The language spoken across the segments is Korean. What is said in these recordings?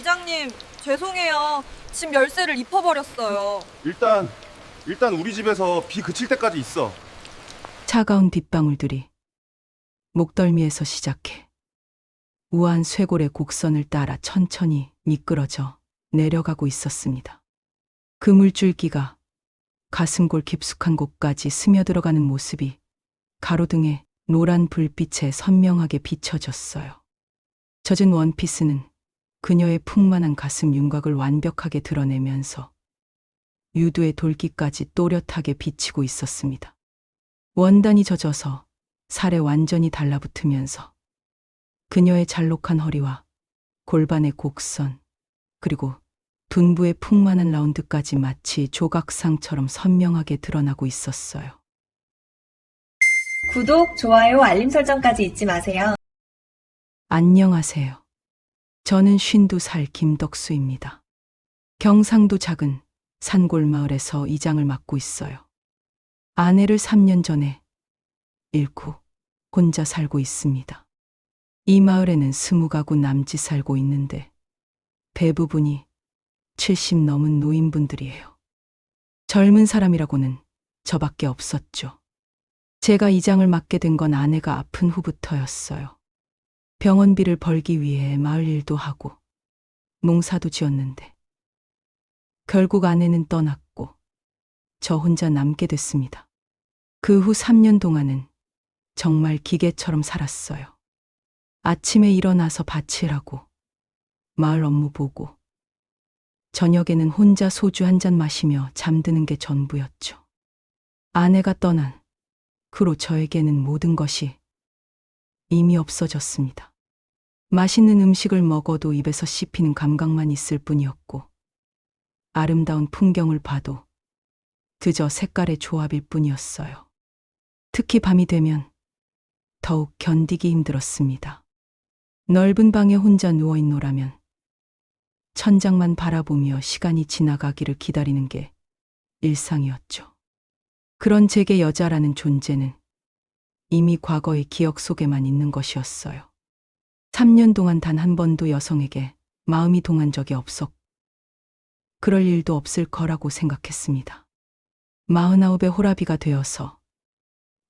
이장님, 죄송해요. 집 열쇠를 입어버렸어요. 일단 우리 집에서 비 그칠 때까지 있어. 차가운 빗방울들이 목덜미에서 시작해 우아한 쇄골의 곡선을 따라 천천히 미끄러져 내려가고 있었습니다. 그 물줄기가 가슴골 깊숙한 곳까지 스며들어가는 모습이 가로등의 노란 불빛에 선명하게 비춰졌어요. 젖은 원피스는 그녀의 풍만한 가슴 윤곽을 완벽하게 드러내면서 유두의 돌기까지 또렷하게 비치고 있었습니다. 원단이 젖어서 살에 완전히 달라붙으면서 그녀의 잘록한 허리와 골반의 곡선, 그리고 둔부의 풍만한 라운드까지 마치 조각상처럼 선명하게 드러나고 있었어요. 구독, 좋아요, 알림 설정까지 잊지 마세요. 안녕하세요. 저는 52살 김덕수입니다. 경상도 작은 산골 마을에서 이장을 맡고 있어요. 아내를 3년 전에 잃고 혼자 살고 있습니다. 이 마을에는 20가구 남짓 살고 있는데 대부분이 70 넘은 노인분들이에요. 젊은 사람이라고는 저밖에 없었죠. 제가 이장을 맡게 된 건 아내가 아픈 후부터였어요. 병원비를 벌기 위해 마을 일도 하고 농사도 지었는데 결국 아내는 떠났고 저 혼자 남게 됐습니다. 그 후 3년 동안은 정말 기계처럼 살았어요. 아침에 일어나서 밭일하고 마을 업무 보고 저녁에는 혼자 소주 한 잔 마시며 잠드는 게 전부였죠. 아내가 떠난 후로 저에게는 모든 것이 이미 없어졌습니다. 맛있는 음식을 먹어도 입에서 씹히는 감각만 있을 뿐이었고 아름다운 풍경을 봐도 그저 색깔의 조합일 뿐이었어요. 특히 밤이 되면 더욱 견디기 힘들었습니다. 넓은 방에 혼자 누워있노라면 천장만 바라보며 시간이 지나가기를 기다리는 게 일상이었죠. 그런 제게 여자라는 존재는 이미 과거의 기억 속에만 있는 것이었어요. 3년 동안 단 한 번도 여성에게 마음이 동한 적이 없었고 그럴 일도 없을 거라고 생각했습니다. 49의 호라비가 되어서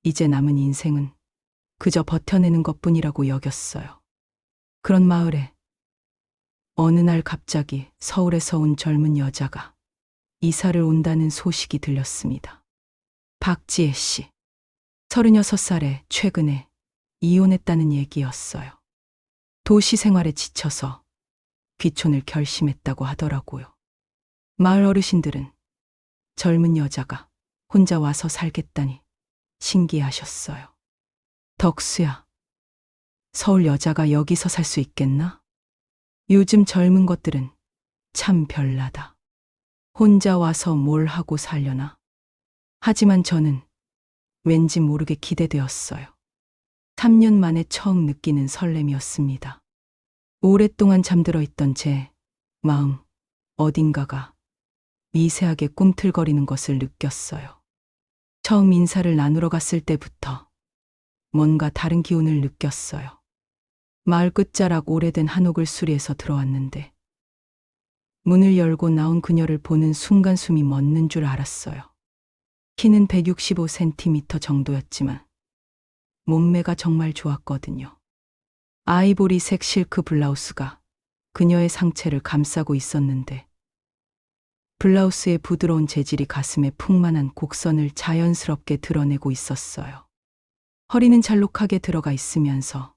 이제 남은 인생은 그저 버텨내는 것뿐이라고 여겼어요. 그런 마을에 어느 날 갑자기 서울에서 온 젊은 여자가 이사를 온다는 소식이 들렸습니다. 박지혜 씨. 36살에 최근에 이혼했다는 얘기였어요. 도시 생활에 지쳐서 귀촌을 결심했다고 하더라고요. 마을 어르신들은 젊은 여자가 혼자 와서 살겠다니 신기해하셨어요. 덕수야, 서울 여자가 여기서 살 수 있겠나? 요즘 젊은 것들은 참 별나다. 혼자 와서 뭘 하고 살려나? 하지만 저는 왠지 모르게 기대되었어요. 3년 만에 처음 느끼는 설렘이었습니다. 오랫동안 잠들어 있던 제 마음 어딘가가 미세하게 꿈틀거리는 것을 느꼈어요. 처음 인사를 나누러 갔을 때부터 뭔가 다른 기운을 느꼈어요. 마을 끝자락 오래된 한옥을 수리해서 들어왔는데 문을 열고 나온 그녀를 보는 순간 숨이 멎는 줄 알았어요. 키는 165cm 정도였지만 몸매가 정말 좋았거든요. 아이보리색 실크 블라우스가 그녀의 상체를 감싸고 있었는데 블라우스의 부드러운 재질이 가슴에 풍만한 곡선을 자연스럽게 드러내고 있었어요. 허리는 잘록하게 들어가 있으면서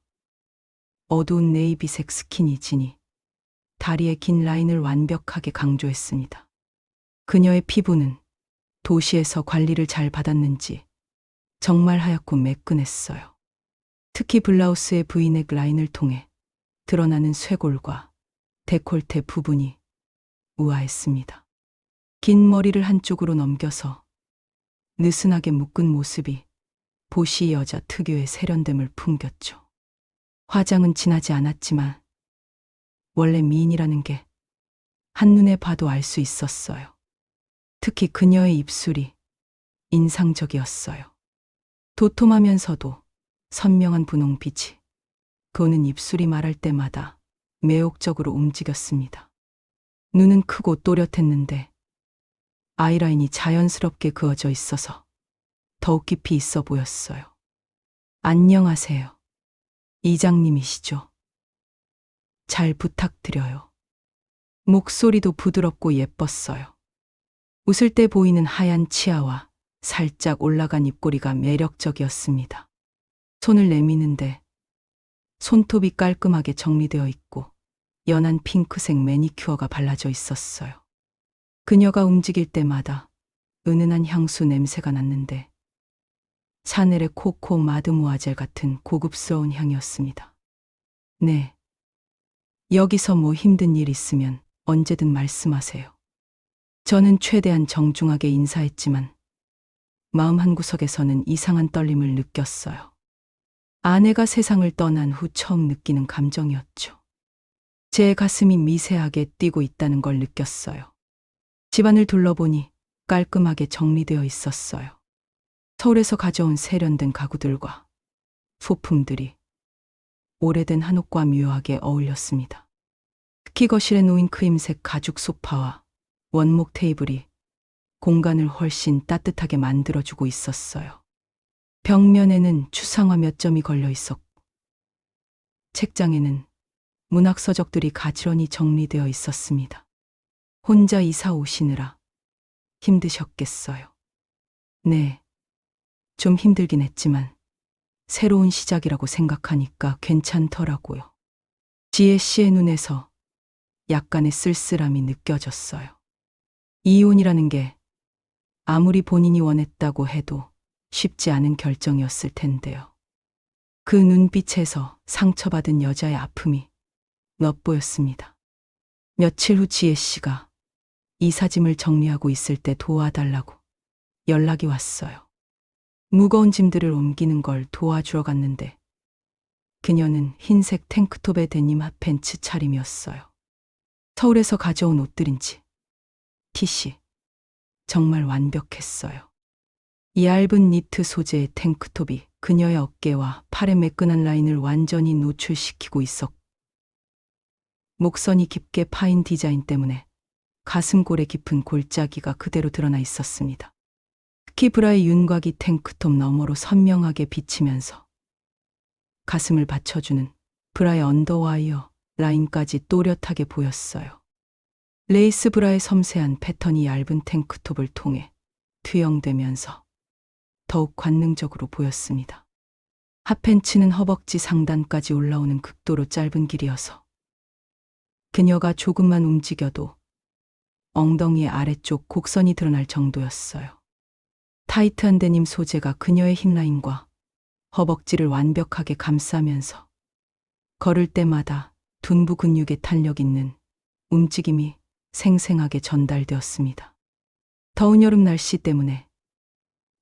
어두운 네이비색 스키니진이 다리의 긴 라인을 완벽하게 강조했습니다. 그녀의 피부는 도시에서 관리를 잘 받았는지 정말 하얗고 매끈했어요. 특히 블라우스의 브이넥 라인을 통해 드러나는 쇄골과 데콜테 부분이 우아했습니다. 긴 머리를 한쪽으로 넘겨서 느슨하게 묶은 모습이 보시 여자 특유의 세련됨을 풍겼죠. 화장은 진하지 않았지만 원래 미인이라는 게 한눈에 봐도 알 수 있었어요. 특히 그녀의 입술이 인상적이었어요. 도톰하면서도 선명한 분홍빛이 고는 입술이 말할 때마다 매혹적으로 움직였습니다. 눈은 크고 또렷했는데 아이라인이 자연스럽게 그어져 있어서 더욱 깊이 있어 보였어요. 안녕하세요. 이장님이시죠? 잘 부탁드려요. 목소리도 부드럽고 예뻤어요. 웃을 때 보이는 하얀 치아와 살짝 올라간 입꼬리가 매력적이었습니다. 손을 내미는데 손톱이 깔끔하게 정리되어 있고 연한 핑크색 매니큐어가 발라져 있었어요. 그녀가 움직일 때마다 은은한 향수 냄새가 났는데 샤넬의 코코 마드모아젤 같은 고급스러운 향이었습니다. 네. 여기서 뭐 힘든 일 있으면 언제든 말씀하세요. 저는 최대한 정중하게 인사했지만 마음 한구석에서는 이상한 떨림을 느꼈어요. 아내가 세상을 떠난 후 처음 느끼는 감정이었죠. 제 가슴이 미세하게 뛰고 있다는 걸 느꼈어요. 집안을 둘러보니 깔끔하게 정리되어 있었어요. 서울에서 가져온 세련된 가구들과 소품들이 오래된 한옥과 묘하게 어울렸습니다. 특히 거실에 놓인 크림색 가죽 소파와 원목 테이블이 공간을 훨씬 따뜻하게 만들어주고 있었어요. 벽면에는 추상화 몇 점이 걸려 있었고 책장에는 문학 서적들이 가지런히 정리되어 있었습니다. 혼자 이사 오시느라 힘드셨겠어요. 네, 좀 힘들긴 했지만 새로운 시작이라고 생각하니까 괜찮더라고요. 지혜 씨의 눈에서 약간의 쓸쓸함이 느껴졌어요. 이혼이라는 게 아무리 본인이 원했다고 해도 쉽지 않은 결정이었을 텐데요. 그 눈빛에서 상처받은 여자의 아픔이 엿보였습니다. 며칠 후 지혜 씨가 이사짐을 정리하고 있을 때 도와달라고 연락이 왔어요. 무거운 짐들을 옮기는 걸 도와주러 갔는데 그녀는 흰색 탱크톱에 데님 핫팬츠 차림이었어요. 서울에서 가져온 옷들인지 핏이 정말 완벽했어요. 얇은 니트 소재의 탱크톱이 그녀의 어깨와 팔의 매끈한 라인을 완전히 노출시키고 있었고 목선이 깊게 파인 디자인 때문에 가슴골에 깊은 골짜기가 그대로 드러나 있었습니다. 특히 브라의 윤곽이 탱크톱 너머로 선명하게 비치면서 가슴을 받쳐주는 브라의 언더와이어 라인까지 또렷하게 보였어요. 레이스 브라의 섬세한 패턴이 얇은 탱크톱을 통해 투영되면서 더욱 관능적으로 보였습니다. 핫팬츠는 허벅지 상단까지 올라오는 극도로 짧은 길이어서 그녀가 조금만 움직여도 엉덩이의 아래쪽 곡선이 드러날 정도였어요. 타이트한 데님 소재가 그녀의 힙라인과 허벅지를 완벽하게 감싸면서 걸을 때마다 둔부 근육의 탄력 있는 움직임이 생생하게 전달되었습니다. 더운 여름 날씨 때문에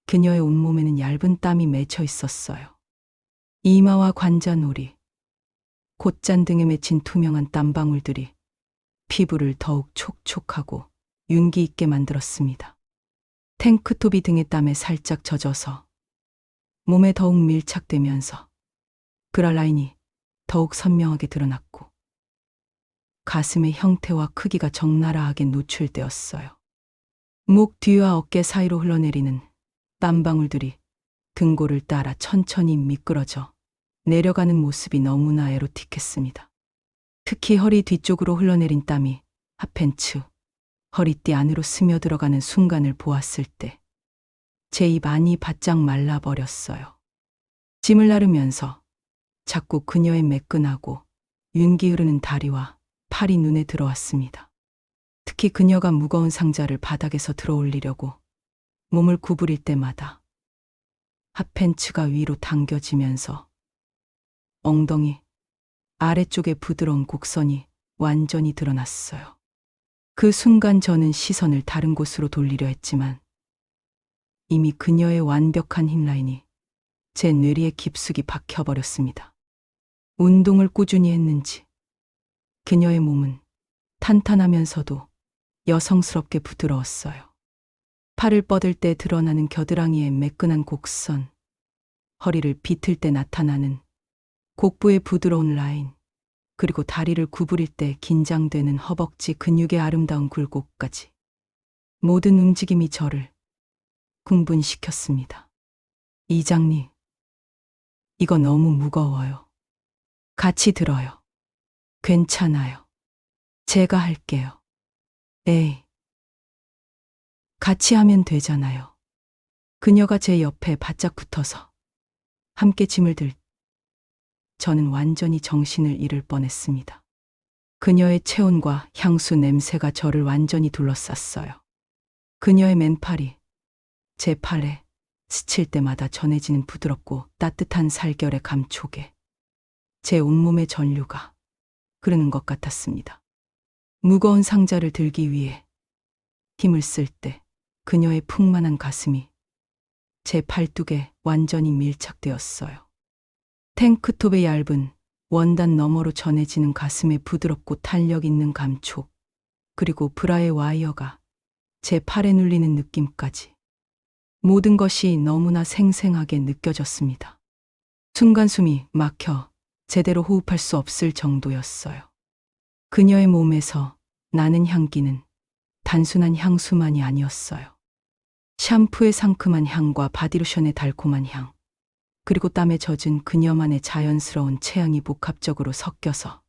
그녀의 온몸에는 얇은 땀이 맺혀 있었어요. 이마와 관자놀이, 곧잔 등에 맺힌 투명한 땀방울들이 피부를 더욱 촉촉하고 윤기 있게 만들었습니다. 탱크톱이 등의 땀에 살짝 젖어서 몸에 더욱 밀착되면서 브라 라인이 더욱 선명하게 드러났고 가슴의 형태와 크기가 적나라하게 노출되었어요. 목 뒤와 어깨 사이로 흘러내리는 땀방울들이 등골을 따라 천천히 미끄러져 내려가는 모습이 너무나 에로틱했습니다. 특히 허리 뒤쪽으로 흘러내린 땀이 핫팬츠, 허리띠 안으로 스며들어가는 순간을 보았을 때 제 입 안이 바짝 말라버렸어요. 짐을 나르면서 자꾸 그녀의 매끈하고 윤기 흐르는 다리와 팔이 눈에 들어왔습니다. 특히 그녀가 무거운 상자를 바닥에서 들어올리려고 몸을 구부릴 때마다 핫팬츠가 위로 당겨지면서 엉덩이 아래쪽의 부드러운 곡선이 완전히 드러났어요. 그 순간 저는 시선을 다른 곳으로 돌리려 했지만 이미 그녀의 완벽한 힙라인이 제 뇌리에 깊숙이 박혀버렸습니다. 운동을 꾸준히 했는지 그녀의 몸은 탄탄하면서도 여성스럽게 부드러웠어요. 팔을 뻗을 때 드러나는 겨드랑이의 매끈한 곡선, 허리를 비틀 때 나타나는 곡부의 부드러운 라인, 그리고 다리를 구부릴 때 긴장되는 허벅지 근육의 아름다운 굴곡까지. 모든 움직임이 저를 흥분시켰습니다. 이장님, 이거 너무 무거워요. 같이 들어요. 괜찮아요. 제가 할게요. 에이, 같이 하면 되잖아요. 그녀가 제 옆에 바짝 붙어서 함께 짐을 들 저는 완전히 정신을 잃을 뻔했습니다. 그녀의 체온과 향수 냄새가 저를 완전히 둘러쌌어요. 그녀의 맨팔이 제 팔에 스칠 때마다 전해지는 부드럽고 따뜻한 살결의 감촉에 제 온몸의 전류가 흐르는 것 같았습니다. 무거운 상자를 들기 위해 힘을 쓸 때 그녀의 풍만한 가슴이 제 팔뚝에 완전히 밀착되었어요. 탱크톱의 얇은 원단 너머로 전해지는 가슴의 부드럽고 탄력 있는 감촉, 그리고 브라의 와이어가 제 팔에 눌리는 느낌까지. 모든 것이 너무나 생생하게 느껴졌습니다. 순간 숨이 막혀 제대로 호흡할 수 없을 정도였어요. 그녀의 몸에서 나는 향기는 단순한 향수만이 아니었어요. 샴푸의 상큼한 향과 바디로션의 달콤한 향, 그리고 땀에 젖은 그녀만의 자연스러운 체향이 복합적으로 섞여서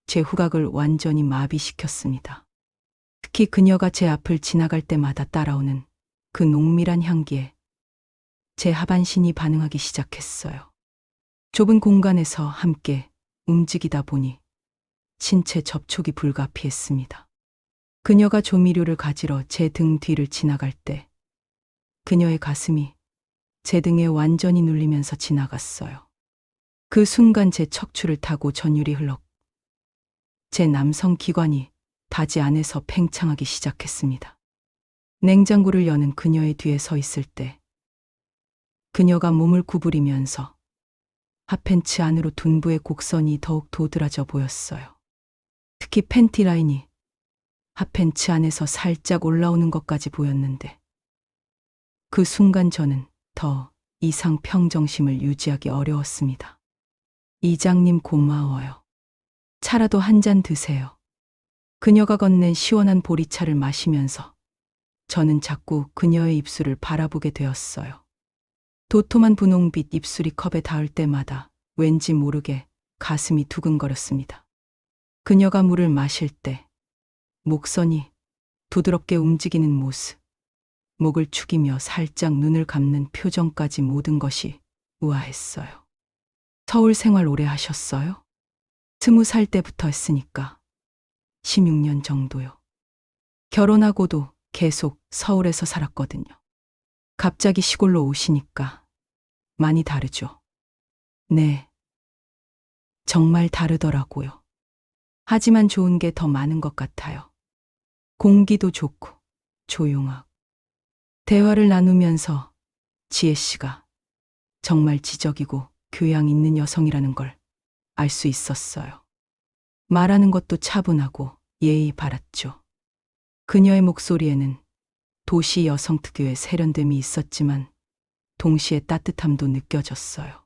제 후각을 완전히 마비시켰습니다. 특히 그녀가 제 앞을 지나갈 때마다 따라오는 그 농밀한 향기에 제 하반신이 반응하기 시작했어요. 좁은 공간에서 함께 움직이다 보니 신체 접촉이 불가피했습니다. 그녀가 조미료를 가지러 제 등 뒤를 지나갈 때 그녀의 가슴이 제 등에 완전히 눌리면서 지나갔어요. 그 순간 제 척추를 타고 전율이 흘렀고 제 남성 기관이 바지 안에서 팽창하기 시작했습니다. 냉장고를 여는 그녀의 뒤에 서 있을 때 그녀가 몸을 구부리면서 핫팬츠 안으로 둔부의 곡선이 더욱 도드라져 보였어요. 특히 팬티 라인이 핫팬츠 안에서 살짝 올라오는 것까지 보였는데 그 순간 저는 더 이상 평정심을 유지하기 어려웠습니다. 이장님 고마워요. 차라도 한 잔 드세요. 그녀가 건넨 시원한 보리차를 마시면서 저는 자꾸 그녀의 입술을 바라보게 되었어요. 도톰한 분홍빛 입술이 컵에 닿을 때마다 왠지 모르게 가슴이 두근거렸습니다. 그녀가 물을 마실 때 목선이 부드럽게 움직이는 모습, 목을 축이며 살짝 눈을 감는 표정까지 모든 것이 우아했어요. 서울 생활 오래 하셨어요? 20살 때부터 했으니까 16년 정도요. 결혼하고도 계속 서울에서 살았거든요. 갑자기 시골로 오시니까 많이 다르죠? 네. 정말 다르더라고요. 하지만 좋은 게 더 많은 것 같아요. 공기도 좋고 조용하고. 대화를 나누면서 지혜 씨가 정말 지적이고 교양 있는 여성이라는 걸 알 수 있었어요. 말하는 것도 차분하고 예의 바랐죠. 그녀의 목소리에는 도시 여성 특유의 세련됨이 있었지만 동시에 따뜻함도 느껴졌어요.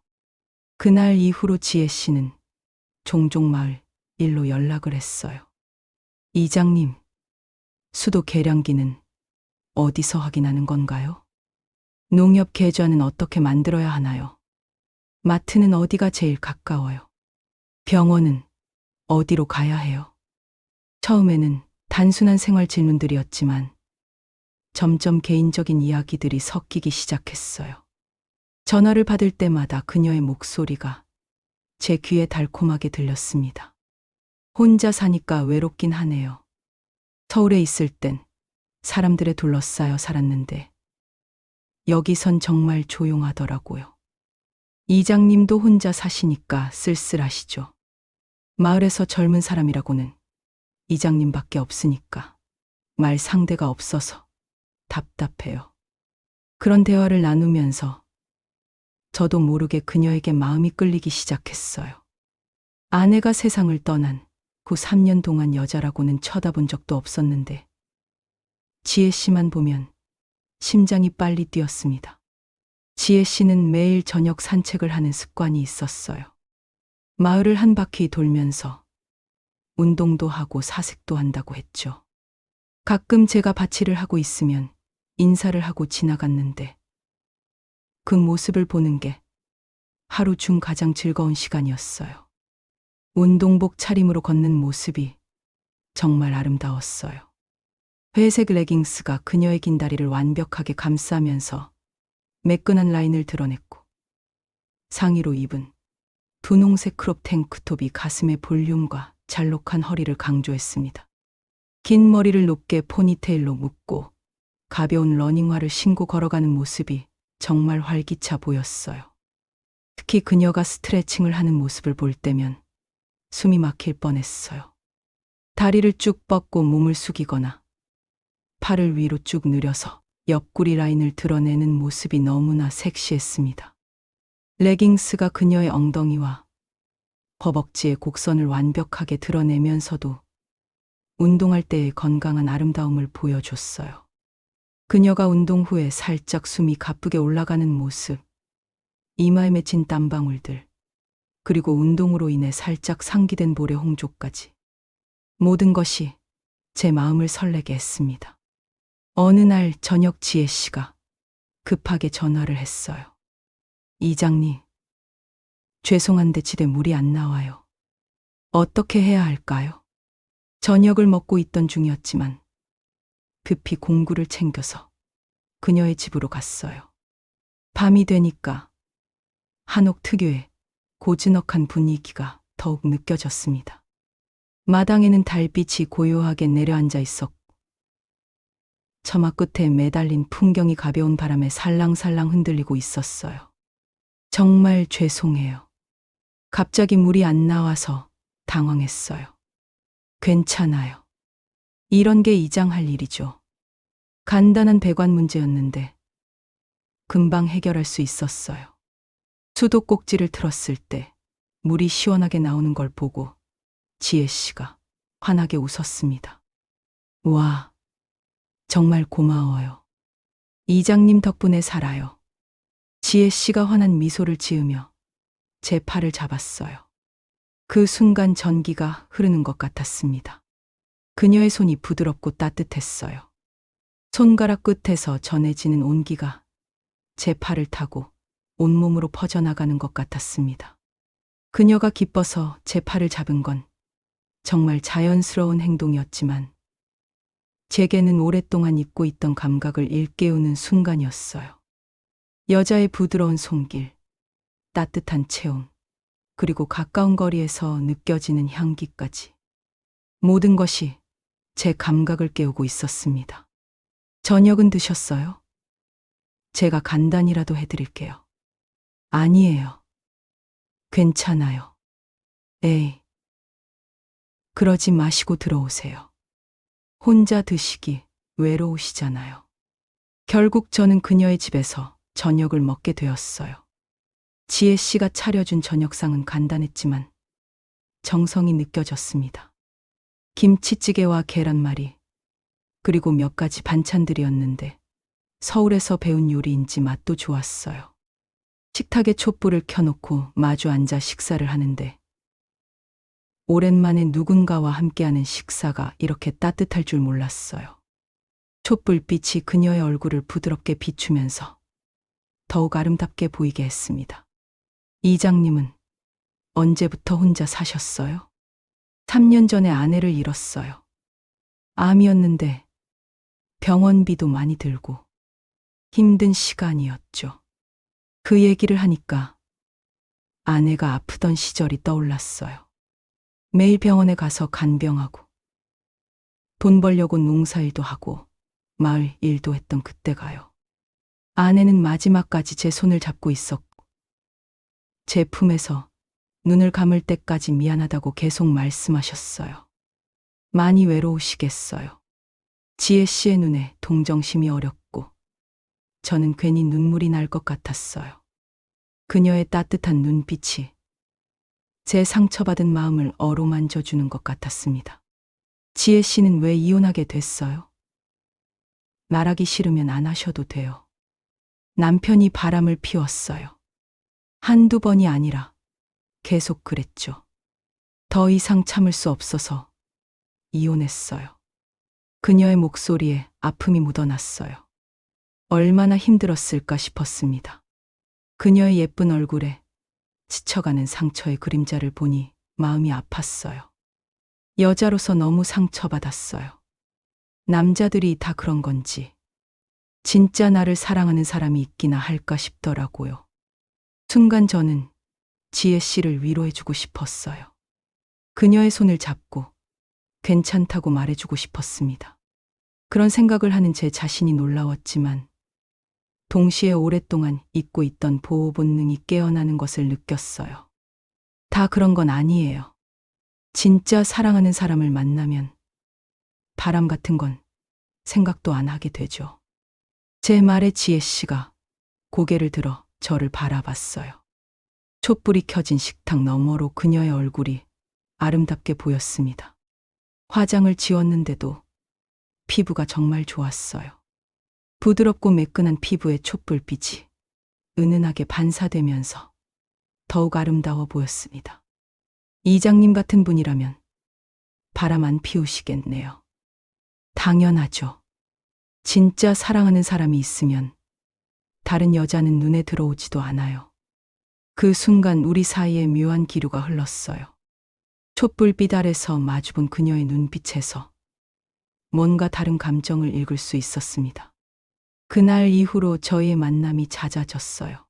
그날 이후로 지혜 씨는 종종 마을 일로 연락을 했어요. 이장님, 수도 계량기는 어디서 확인하는 건가요? 농협 계좌는 어떻게 만들어야 하나요? 마트는 어디가 제일 가까워요? 병원은 어디로 가야 해요? 처음에는 단순한 생활 질문들이었지만 점점 개인적인 이야기들이 섞이기 시작했어요. 전화를 받을 때마다 그녀의 목소리가 제 귀에 달콤하게 들렸습니다. 혼자 사니까 외롭긴 하네요. 서울에 있을 땐 사람들에 둘러싸여 살았는데 여기선 정말 조용하더라고요. 이장님도 혼자 사시니까 쓸쓸하시죠. 마을에서 젊은 사람이라고는 이장님밖에 없으니까 말 상대가 없어서 답답해요. 그런 대화를 나누면서 저도 모르게 그녀에게 마음이 끌리기 시작했어요. 아내가 세상을 떠난 후 3년 동안 여자라고는 쳐다본 적도 없었는데 지혜 씨만 보면 심장이 빨리 뛰었습니다. 지혜 씨는 매일 저녁 산책을 하는 습관이 있었어요. 마을을 한 바퀴 돌면서 운동도 하고 사색도 한다고 했죠. 가끔 제가 바치를 하고 있으면 인사를 하고 지나갔는데 그 모습을 보는 게 하루 중 가장 즐거운 시간이었어요. 운동복 차림으로 걷는 모습이 정말 아름다웠어요. 회색 레깅스가 그녀의 긴 다리를 완벽하게 감싸면서 매끈한 라인을 드러냈고 상의로 입은 분홍색 크롭 탱크톱이 가슴의 볼륨과 잘록한 허리를 강조했습니다. 긴 머리를 높게 포니테일로 묶고 가벼운 러닝화를 신고 걸어가는 모습이 정말 활기차 보였어요. 특히 그녀가 스트레칭을 하는 모습을 볼 때면 숨이 막힐 뻔했어요. 다리를 쭉 뻗고 몸을 숙이거나 팔을 위로 쭉 늘려서 옆구리 라인을 드러내는 모습이 너무나 섹시했습니다. 레깅스가 그녀의 엉덩이와 허벅지의 곡선을 완벽하게 드러내면서도 운동할 때의 건강한 아름다움을 보여줬어요. 그녀가 운동 후에 살짝 숨이 가쁘게 올라가는 모습, 이마에 맺힌 땀방울들, 그리고 운동으로 인해 살짝 상기된 볼의 홍조까지 모든 것이 제 마음을 설레게 했습니다. 어느 날 저녁 지혜 씨가 급하게 전화를 했어요. 이장님, 죄송한데 집에 물이 안 나와요. 어떻게 해야 할까요? 저녁을 먹고 있던 중이었지만 급히 공구를 챙겨서 그녀의 집으로 갔어요. 밤이 되니까 한옥 특유의 고즈넉한 분위기가 더욱 느껴졌습니다. 마당에는 달빛이 고요하게 내려앉아 있었고 처마 끝에 매달린 풍경이 가벼운 바람에 살랑살랑 흔들리고 있었어요. 정말 죄송해요. 갑자기 물이 안 나와서 당황했어요. 괜찮아요. 이런 게 이장할 일이죠. 간단한 배관 문제였는데 금방 해결할 수 있었어요. 수도꼭지를 틀었을 때 물이 시원하게 나오는 걸 보고 지혜 씨가 환하게 웃었습니다. 와, 정말 고마워요. 이장님 덕분에 살아요. 지혜 씨가 환한 미소를 지으며 제 팔을 잡았어요. 그 순간 전기가 흐르는 것 같았습니다. 그녀의 손이 부드럽고 따뜻했어요. 손가락 끝에서 전해지는 온기가 제 팔을 타고 온몸으로 퍼져나가는 것 같았습니다. 그녀가 기뻐서 제 팔을 잡은 건 정말 자연스러운 행동이었지만 제게는 오랫동안 잊고 있던 감각을 일깨우는 순간이었어요. 여자의 부드러운 손길, 따뜻한 체온, 그리고 가까운 거리에서 느껴지는 향기까지 모든 것이 제 감각을 깨우고 있었습니다. 저녁은 드셨어요? 제가 간단히라도 해드릴게요. 아니에요. 괜찮아요. 에이. 그러지 마시고 들어오세요. 혼자 드시기 외로우시잖아요. 결국 저는 그녀의 집에서 저녁을 먹게 되었어요. 지혜 씨가 차려준 저녁상은 간단했지만 정성이 느껴졌습니다. 김치찌개와 계란말이, 그리고 몇 가지 반찬들이었는데 서울에서 배운 요리인지 맛도 좋았어요. 식탁에 촛불을 켜놓고 마주 앉아 식사를 하는데 오랜만에 누군가와 함께하는 식사가 이렇게 따뜻할 줄 몰랐어요. 촛불빛이 그녀의 얼굴을 부드럽게 비추면서 더욱 아름답게 보이게 했습니다. 이장님은 언제부터 혼자 사셨어요? 3년 전에 아내를 잃었어요. 암이었는데 병원비도 많이 들고 힘든 시간이었죠. 그 얘기를 하니까 아내가 아프던 시절이 떠올랐어요. 매일 병원에 가서 간병하고 돈 벌려고 농사일도 하고 마을 일도 했던 그때가요. 아내는 마지막까지 제 손을 잡고 있었고 제 품에서 눈을 감을 때까지 미안하다고 계속 말씀하셨어요. 많이 외로우시겠어요. 지혜 씨의 눈에 동정심이 어렸고 저는 괜히 눈물이 날 것 같았어요. 그녀의 따뜻한 눈빛이 제 상처받은 마음을 어루만져 주는 것 같았습니다. 지혜 씨는 왜 이혼하게 됐어요? 말하기 싫으면 안 하셔도 돼요. 남편이 바람을 피웠어요. 한두 번이 아니라 계속 그랬죠. 더 이상 참을 수 없어서 이혼했어요. 그녀의 목소리에 아픔이 묻어났어요. 얼마나 힘들었을까 싶었습니다. 그녀의 예쁜 얼굴에 지쳐가는 상처의 그림자를 보니 마음이 아팠어요. 여자로서 너무 상처받았어요. 남자들이 다 그런 건지 진짜 나를 사랑하는 사람이 있기나 할까 싶더라고요. 순간 저는 지혜 씨를 위로해주고 싶었어요. 그녀의 손을 잡고 괜찮다고 말해주고 싶었습니다. 그런 생각을 하는 제 자신이 놀라웠지만 동시에 오랫동안 잊고 있던 보호 본능이 깨어나는 것을 느꼈어요. 다 그런 건 아니에요. 진짜 사랑하는 사람을 만나면 바람 같은 건 생각도 안 하게 되죠. 제 말에 지혜 씨가 고개를 들어 저를 바라봤어요. 촛불이 켜진 식탁 너머로 그녀의 얼굴이 아름답게 보였습니다. 화장을 지웠는데도 피부가 정말 좋았어요. 부드럽고 매끈한 피부에 촛불빛이 은은하게 반사되면서 더욱 아름다워 보였습니다. 이장님 같은 분이라면 바람 안 피우시겠네요. 당연하죠. 진짜 사랑하는 사람이 있으면 다른 여자는 눈에 들어오지도 않아요. 그 순간 우리 사이에 묘한 기류가 흘렀어요. 촛불빛 아래서 마주본 그녀의 눈빛에서 뭔가 다른 감정을 읽을 수 있었습니다. 그날 이후로 저희의 만남이 잦아졌어요.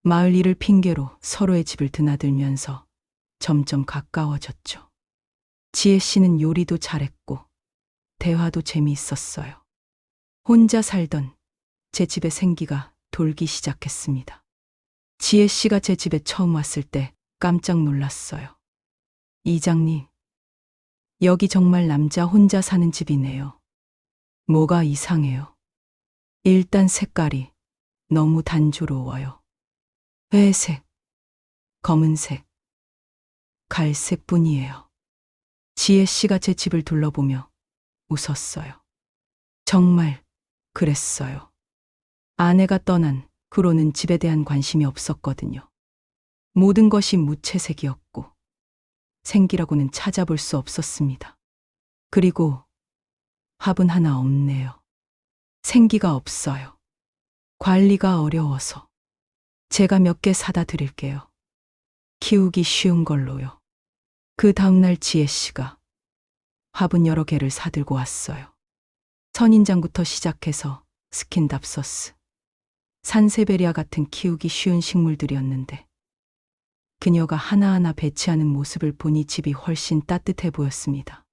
마을 일을 핑계로 서로의 집을 드나들면서 점점 가까워졌죠. 지혜 씨는 요리도 잘했고 대화도 재미있었어요. 혼자 살던 제 집에 생기가 돌기 시작했습니다. 지혜 씨가 제 집에 처음 왔을 때 깜짝 놀랐어요. 이장님, 여기 정말 남자 혼자 사는 집이네요. 뭐가 이상해요? 일단 색깔이 너무 단조로워요. 회색, 검은색, 갈색뿐이에요. 지혜 씨가 제 집을 둘러보며 웃었어요. 정말 그랬어요. 아내가 떠난 후로는 집에 대한 관심이 없었거든요. 모든 것이 무채색이었고 생기라고는 찾아볼 수 없었습니다. 그리고 화분 하나 없네요. 생기가 없어요. 관리가 어려워서. 제가 몇 개 사다 드릴게요. 키우기 쉬운 걸로요. 그 다음날 지혜 씨가 화분 여러 개를 사들고 왔어요. 선인장부터 시작해서 스킨답서스, 산세베리아 같은 키우기 쉬운 식물들이었는데 그녀가 하나하나 배치하는 모습을 보니 집이 훨씬 따뜻해 보였습니다.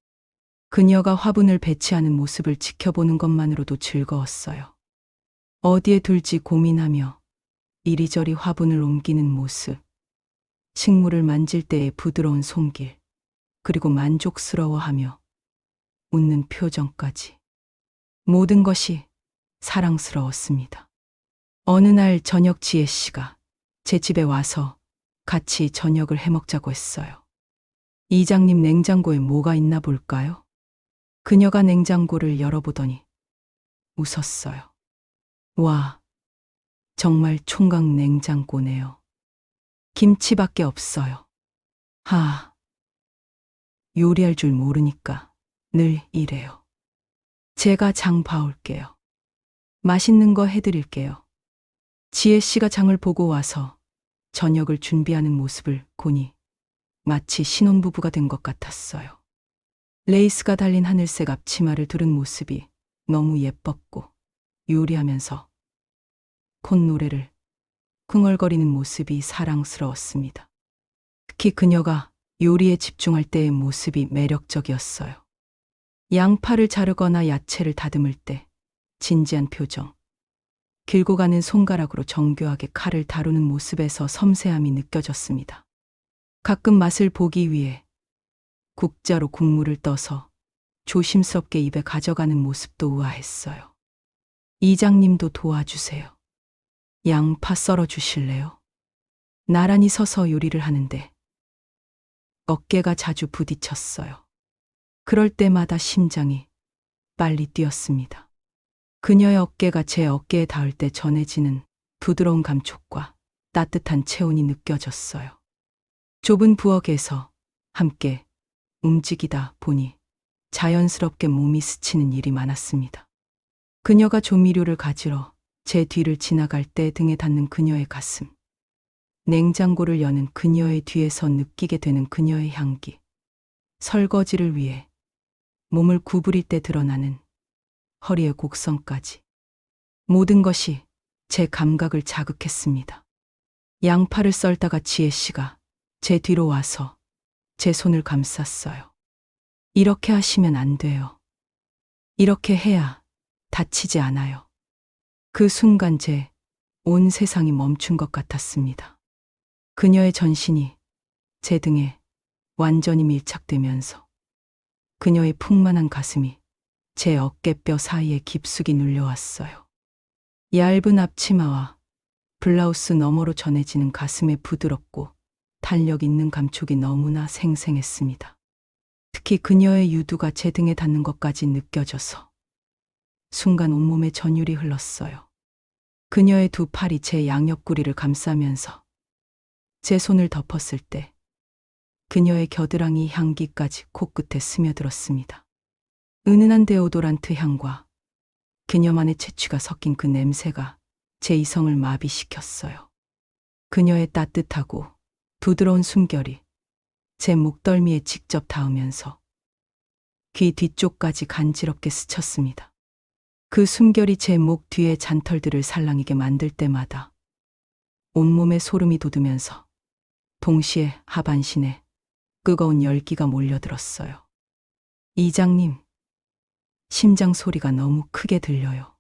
그녀가 화분을 배치하는 모습을 지켜보는 것만으로도 즐거웠어요. 어디에 둘지 고민하며 이리저리 화분을 옮기는 모습, 식물을 만질 때의 부드러운 손길, 그리고 만족스러워하며 웃는 표정까지. 모든 것이 사랑스러웠습니다. 어느 날 저녁 지혜 씨가 제 집에 와서 같이 저녁을 해먹자고 했어요. 이장님 냉장고에 뭐가 있나 볼까요? 그녀가 냉장고를 열어보더니 웃었어요. 와, 정말 총각 냉장고네요. 김치밖에 없어요. 요리할 줄 모르니까 늘 이래요. 제가 장 봐올게요. 맛있는 거 해드릴게요. 지혜 씨가 장을 보고 와서 저녁을 준비하는 모습을 보니 마치 신혼부부가 된 것 같았어요. 레이스가 달린 하늘색 앞치마를 두른 모습이 너무 예뻤고 요리하면서 콧노래를 흥얼거리는 모습이 사랑스러웠습니다. 특히 그녀가 요리에 집중할 때의 모습이 매력적이었어요. 양파를 자르거나 야채를 다듬을 때 진지한 표정, 길고 가는 손가락으로 정교하게 칼을 다루는 모습에서 섬세함이 느껴졌습니다. 가끔 맛을 보기 위해 국자로 국물을 떠서 조심스럽게 입에 가져가는 모습도 우아했어요. 이장님도 도와주세요. 양파 썰어 주실래요? 나란히 서서 요리를 하는데 어깨가 자주 부딪혔어요. 그럴 때마다 심장이 빨리 뛰었습니다. 그녀의 어깨가 제 어깨에 닿을 때 전해지는 부드러운 감촉과 따뜻한 체온이 느껴졌어요. 좁은 부엌에서 함께 움직이다 보니 자연스럽게 몸이 스치는 일이 많았습니다. 그녀가 조미료를 가지러 제 뒤를 지나갈 때 등에 닿는 그녀의 가슴, 냉장고를 여는 그녀의 뒤에서 느끼게 되는 그녀의 향기, 설거지를 위해 몸을 구부릴 때 드러나는 허리의 곡선까지 모든 것이 제 감각을 자극했습니다. 양파를 썰다가 지혜 씨가 제 뒤로 와서 제 손을 감쌌어요. 이렇게 하시면 안 돼요. 이렇게 해야 다치지 않아요. 그 순간 제 온 세상이 멈춘 것 같았습니다. 그녀의 전신이 제 등에 완전히 밀착되면서 그녀의 풍만한 가슴이 제 어깨뼈 사이에 깊숙이 눌려왔어요. 얇은 앞치마와 블라우스 너머로 전해지는 가슴의 부드럽고 탄력 있는 감촉이 너무나 생생했습니다. 특히 그녀의 유두가 제 등에 닿는 것까지 느껴져서 순간 온몸에 전율이 흘렀어요. 그녀의 두 팔이 제 양옆구리를 감싸면서 제 손을 덮었을 때 그녀의 겨드랑이 향기까지 코끝에 스며들었습니다. 은은한 데오도란트 향과 그녀만의 채취가 섞인 그 냄새가 제 이성을 마비시켰어요. 그녀의 따뜻하고 부드러운 숨결이 제 목덜미에 직접 닿으면서 귀 뒤쪽까지 간지럽게 스쳤습니다. 그 숨결이 제 목 뒤의 잔털들을 살랑이게 만들 때마다 온몸에 소름이 돋으면서 동시에 하반신에 뜨거운 열기가 몰려들었어요. 이장님, 심장 소리가 너무 크게 들려요.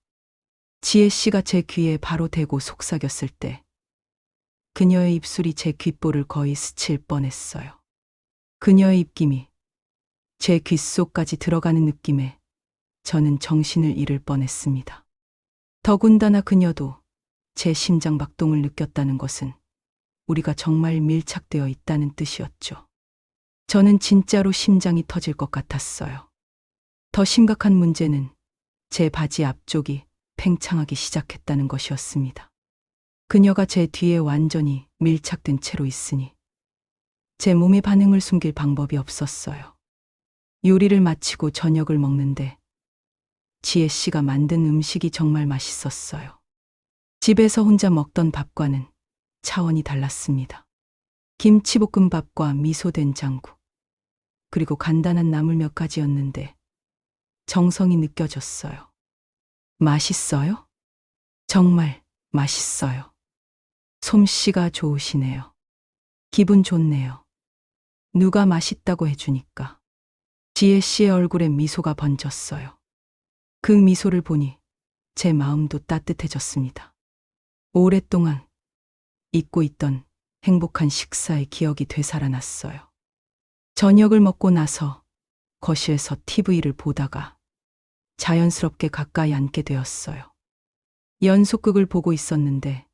지혜 씨가 제 귀에 바로 대고 속삭였을 때 그녀의 입술이 제 귓볼을 거의 스칠 뻔했어요. 그녀의 입김이 제 귓속까지 들어가는 느낌에 저는 정신을 잃을 뻔했습니다. 더군다나 그녀도 제 심장 박동을 느꼈다는 것은 우리가 정말 밀착되어 있다는 뜻이었죠. 저는 진짜로 심장이 터질 것 같았어요. 더 심각한 문제는 제 바지 앞쪽이 팽창하기 시작했다는 것이었습니다. 그녀가 제 뒤에 완전히 밀착된 채로 있으니 제 몸의 반응을 숨길 방법이 없었어요. 요리를 마치고 저녁을 먹는데 지혜 씨가 만든 음식이 정말 맛있었어요. 집에서 혼자 먹던 밥과는 차원이 달랐습니다. 김치볶음밥과 미소된장국, 그리고 간단한 나물 몇 가지였는데 정성이 느껴졌어요. 맛있어요? 정말 맛있어요. 솜씨가 좋으시네요. 기분 좋네요. 누가 맛있다고 해주니까. 지혜 씨의 얼굴에 미소가 번졌어요. 그 미소를 보니 제 마음도 따뜻해졌습니다. 오랫동안 잊고 있던 행복한 식사의 기억이 되살아났어요. 저녁을 먹고 나서 거실에서 TV를 보다가 자연스럽게 가까이 앉게 되었어요. 연속극을 보고 있었는데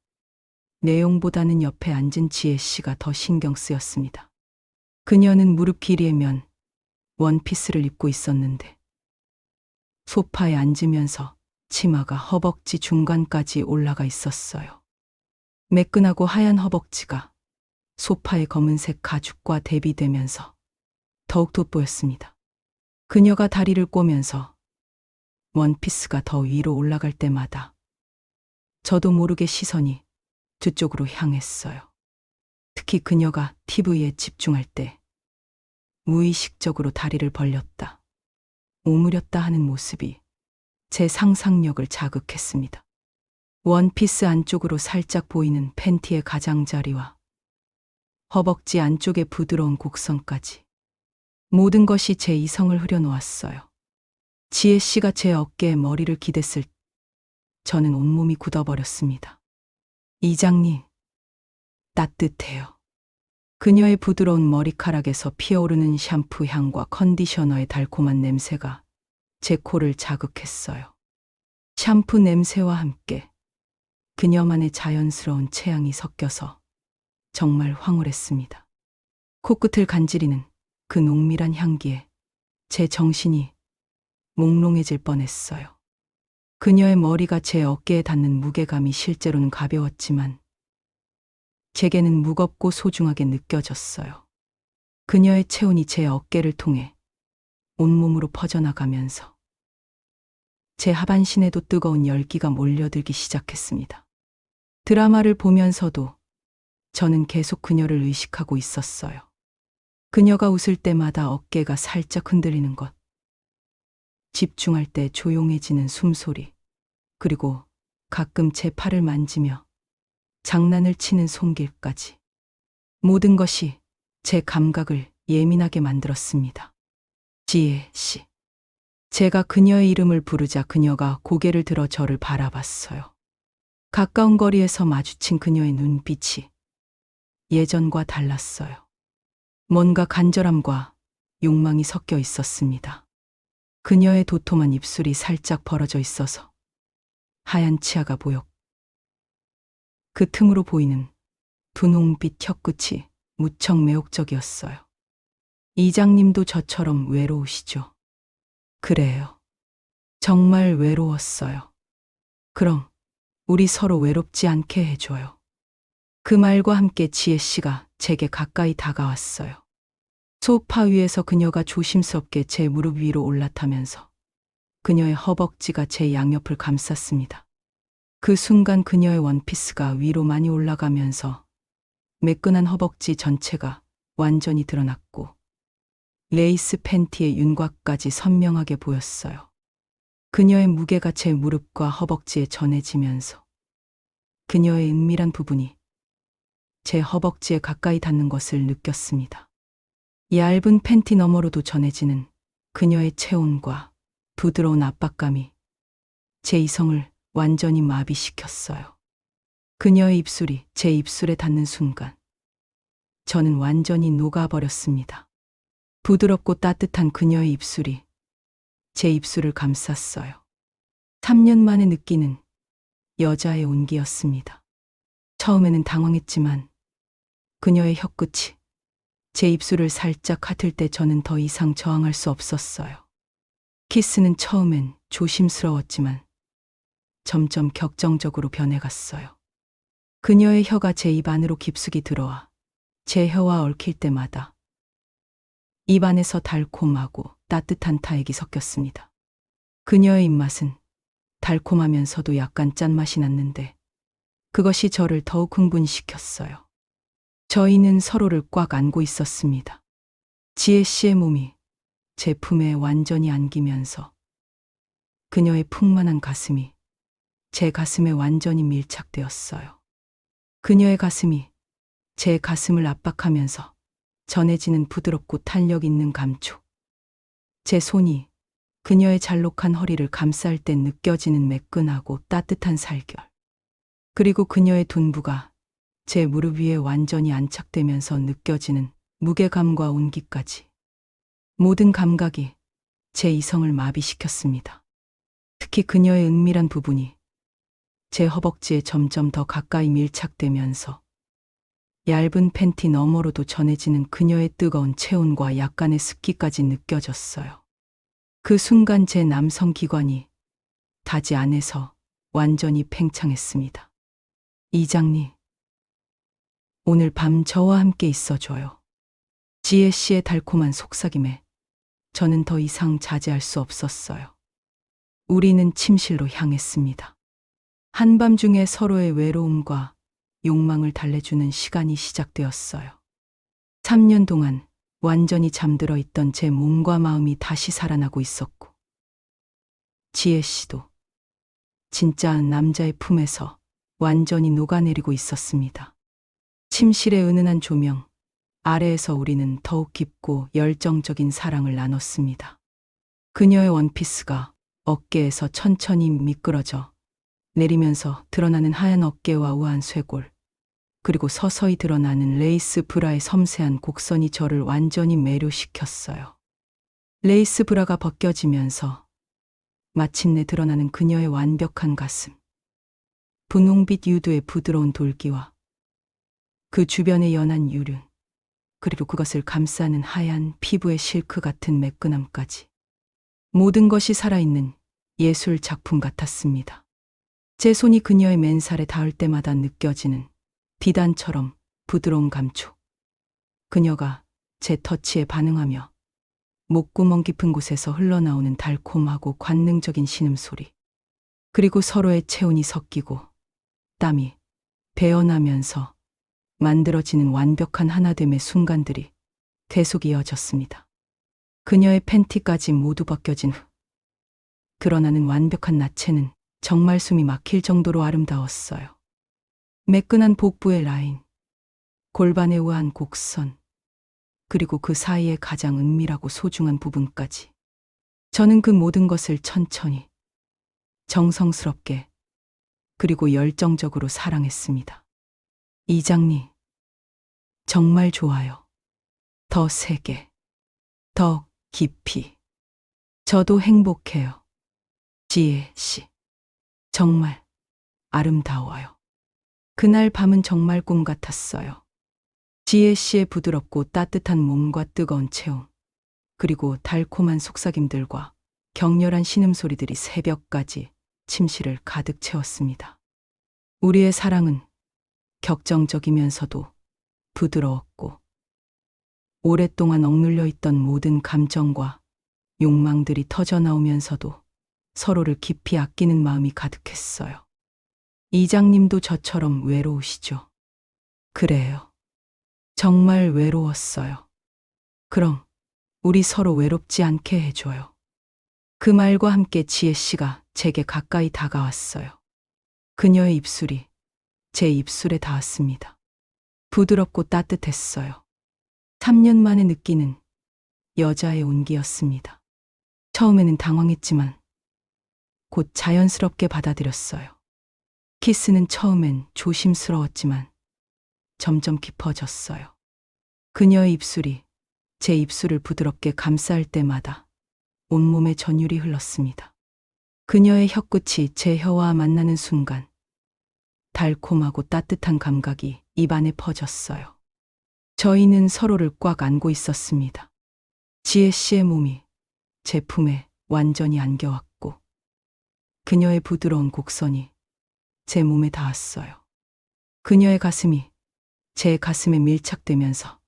내용보다는 옆에 앉은 지혜 씨가 더 신경 쓰였습니다. 그녀는 무릎 길이의 면 원피스를 입고 있었는데 소파에 앉으면서 치마가 허벅지 중간까지 올라가 있었어요. 매끈하고 하얀 허벅지가 소파의 검은색 가죽과 대비되면서 더욱 돋보였습니다. 그녀가 다리를 꼬면서 원피스가 더 위로 올라갈 때마다 저도 모르게 시선이 그쪽으로 향했어요. 특히 그녀가 TV에 집중할 때 무의식적으로 다리를 벌렸다, 오므렸다 하는 모습이 제 상상력을 자극했습니다. 원피스 안쪽으로 살짝 보이는 팬티의 가장자리와 허벅지 안쪽의 부드러운 곡선까지 모든 것이 제 이성을 흐려놓았어요. 지혜 씨가 제 어깨에 머리를 기댔을 때 저는 온몸이 굳어버렸습니다. 이장님, 따뜻해요. 그녀의 부드러운 머리카락에서 피어오르는 샴푸 향과 컨디셔너의 달콤한 냄새가 제 코를 자극했어요. 샴푸 냄새와 함께 그녀만의 자연스러운 체향이 섞여서 정말 황홀했습니다. 코끝을 간지리는 그 농밀한 향기에 제 정신이 몽롱해질 뻔했어요. 그녀의 머리가 제 어깨에 닿는 무게감이 실제로는 가벼웠지만 제게는 무겁고 소중하게 느껴졌어요. 그녀의 체온이 제 어깨를 통해 온몸으로 퍼져나가면서 제 하반신에도 뜨거운 열기가 몰려들기 시작했습니다. 드라마를 보면서도 저는 계속 그녀를 의식하고 있었어요. 그녀가 웃을 때마다 어깨가 살짝 흔들리는 것, 집중할 때 조용해지는 숨소리, 그리고 가끔 제 팔을 만지며 장난을 치는 손길까지. 모든 것이 제 감각을 예민하게 만들었습니다. 지혜 씨. 제가 그녀의 이름을 부르자 그녀가 고개를 들어 저를 바라봤어요. 가까운 거리에서 마주친 그녀의 눈빛이 예전과 달랐어요. 뭔가 간절함과 욕망이 섞여 있었습니다. 그녀의 도톰한 입술이 살짝 벌어져 있어서 하얀 치아가 보였고 그 틈으로 보이는 분홍빛 혀끝이 무척 매혹적이었어요. 이장님도 저처럼 외로우시죠? 그래요. 정말 외로웠어요. 그럼 우리 서로 외롭지 않게 해줘요. 그 말과 함께 지혜 씨가 제게 가까이 다가왔어요. 소파 위에서 그녀가 조심스럽게 제 무릎 위로 올라타면서 그녀의 허벅지가 제 양옆을 감쌌습니다. 그 순간 그녀의 원피스가 위로 많이 올라가면서 매끈한 허벅지 전체가 완전히 드러났고 레이스 팬티의 윤곽까지 선명하게 보였어요. 그녀의 무게가 제 무릎과 허벅지에 전해지면서 그녀의 은밀한 부분이 제 허벅지에 가까이 닿는 것을 느꼈습니다. 얇은 팬티 너머로도 전해지는 그녀의 체온과 부드러운 압박감이 제 이성을 완전히 마비시켰어요. 그녀의 입술이 제 입술에 닿는 순간 저는 완전히 녹아버렸습니다. 부드럽고 따뜻한 그녀의 입술이 제 입술을 감쌌어요. 3년 만에 느끼는 여자의 온기였습니다. 처음에는 당황했지만 그녀의 혀끝이 제 입술을 살짝 핥을 때 저는 더 이상 저항할 수 없었어요. 키스는 처음엔 조심스러웠지만 점점 격정적으로 변해갔어요. 그녀의 혀가 제 입 안으로 깊숙이 들어와 제 혀와 얽힐 때마다 입 안에서 달콤하고 따뜻한 타액이 섞였습니다. 그녀의 입맛은 달콤하면서도 약간 짠맛이 났는데 그것이 저를 더욱 흥분시켰어요. 저희는 서로를 꽉 안고 있었습니다. 지혜 씨의 몸이 제 품에 완전히 안기면서 그녀의 풍만한 가슴이 제 가슴에 완전히 밀착되었어요. 그녀의 가슴이 제 가슴을 압박하면서 전해지는 부드럽고 탄력 있는 감촉. 제 손이 그녀의 잘록한 허리를 감쌀 때 느껴지는 매끈하고 따뜻한 살결. 그리고 그녀의 둔부가 제 무릎 위에 완전히 안착되면서 느껴지는 무게감과 온기까지. 모든 감각이 제 이성을 마비시켰습니다. 특히 그녀의 은밀한 부분이 제 허벅지에 점점 더 가까이 밀착되면서 얇은 팬티 너머로도 전해지는 그녀의 뜨거운 체온과 약간의 습기까지 느껴졌어요. 그 순간 제 남성 기관이 다지 안에서 완전히 팽창했습니다. 이장님, 오늘 밤 저와 함께 있어줘요. 지혜 씨의 달콤한 속삭임에 저는 더 이상 자제할 수 없었어요. 우리는 침실로 향했습니다. 한밤중에 서로의 외로움과 욕망을 달래주는 시간이 시작되었어요. 3년 동안 완전히 잠들어 있던 제 몸과 마음이 다시 살아나고 있었고, 지혜 씨도 진짜 남자의 품에서 완전히 녹아내리고 있었습니다. 침실의 은은한 조명 아래에서 우리는 더욱 깊고 열정적인 사랑을 나눴습니다. 그녀의 원피스가 어깨에서 천천히 미끄러져 내리면서 드러나는 하얀 어깨와 우아한 쇄골, 그리고 서서히 드러나는 레이스 브라의 섬세한 곡선이 저를 완전히 매료시켰어요. 레이스 브라가 벗겨지면서 마침내 드러나는 그녀의 완벽한 가슴, 분홍빛 유두의 부드러운 돌기와 그 주변의 연한 유륜, 그리고 그것을 감싸는 하얀 피부의 실크 같은 매끈함까지. 모든 것이 살아있는 예술 작품 같았습니다. 제 손이 그녀의 맨살에 닿을 때마다 느껴지는 비단처럼 부드러운 감촉. 그녀가 제 터치에 반응하며 목구멍 깊은 곳에서 흘러나오는 달콤하고 관능적인 신음소리. 그리고 서로의 체온이 섞이고 땀이 배어나면서 만들어지는 완벽한 하나됨의 순간들이 계속 이어졌습니다. 그녀의 팬티까지 모두 벗겨진 후 드러나는 완벽한 나체는 정말 숨이 막힐 정도로 아름다웠어요. 매끈한 복부의 라인, 골반의 우아한 곡선, 그리고 그 사이의 가장 은밀하고 소중한 부분까지. 저는 그 모든 것을 천천히, 정성스럽게, 그리고 열정적으로 사랑했습니다. 이장님, 정말 좋아요. 더 세게, 더 깊이. 저도 행복해요. 지혜 씨, 정말 아름다워요. 그날 밤은 정말 꿈 같았어요. 지혜 씨의 부드럽고 따뜻한 몸과 뜨거운 체온, 그리고 달콤한 속삭임들과 격렬한 신음소리들이 새벽까지 침실을 가득 채웠습니다. 우리의 사랑은 격정적이면서도 부드러웠고, 오랫동안 억눌려 있던 모든 감정과 욕망들이 터져나오면서도 서로를 깊이 아끼는 마음이 가득했어요. 이장님도 저처럼 외로우시죠? 그래요. 정말 외로웠어요. 그럼 우리 서로 외롭지 않게 해줘요. 그 말과 함께 지혜 씨가 제게 가까이 다가왔어요. 그녀의 입술이 제 입술에 닿았습니다. 부드럽고 따뜻했어요. 3년 만에 느끼는 여자의 온기였습니다. 처음에는 당황했지만 곧 자연스럽게 받아들였어요. 키스는 처음엔 조심스러웠지만 점점 깊어졌어요. 그녀의 입술이 제 입술을 부드럽게 감싸할 때마다 온몸에 전율이 흘렀습니다. 그녀의 혀끝이 제 혀와 만나는 순간 달콤하고 따뜻한 감각이 입안에 퍼졌어요. 저희는 서로를 꽉 안고 있었습니다. 지혜 씨의 몸이 제 품에 완전히 안겨왔고 그녀의 부드러운 곡선이 제 몸에 닿았어요. 그녀의 가슴이 제 가슴에 밀착되면서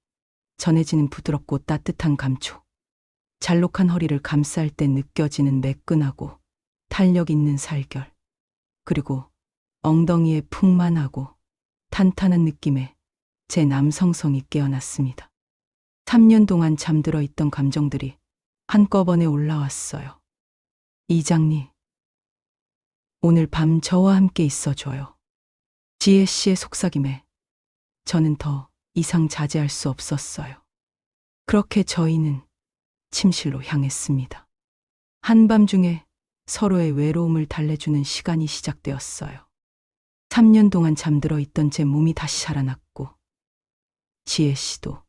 전해지는 부드럽고 따뜻한 감촉, 잘록한 허리를 감쌀 때 느껴지는 매끈하고 탄력 있는 살결, 그리고 엉덩이의 풍만하고 탄탄한 느낌에 제 남성성이 깨어났습니다. 3년 동안 잠들어 있던 감정들이 한꺼번에 올라왔어요. 이장님, 오늘 밤 저와 함께 있어줘요. 지혜 씨의 속삭임에 저는 더 이상 자제할 수 없었어요. 그렇게 저희는 침실로 향했습니다. 한밤중에 서로의 외로움을 달래주는 시간이 시작되었어요. 3년 동안 잠들어 있던 제 몸이 다시 살아났고 지혜 씨도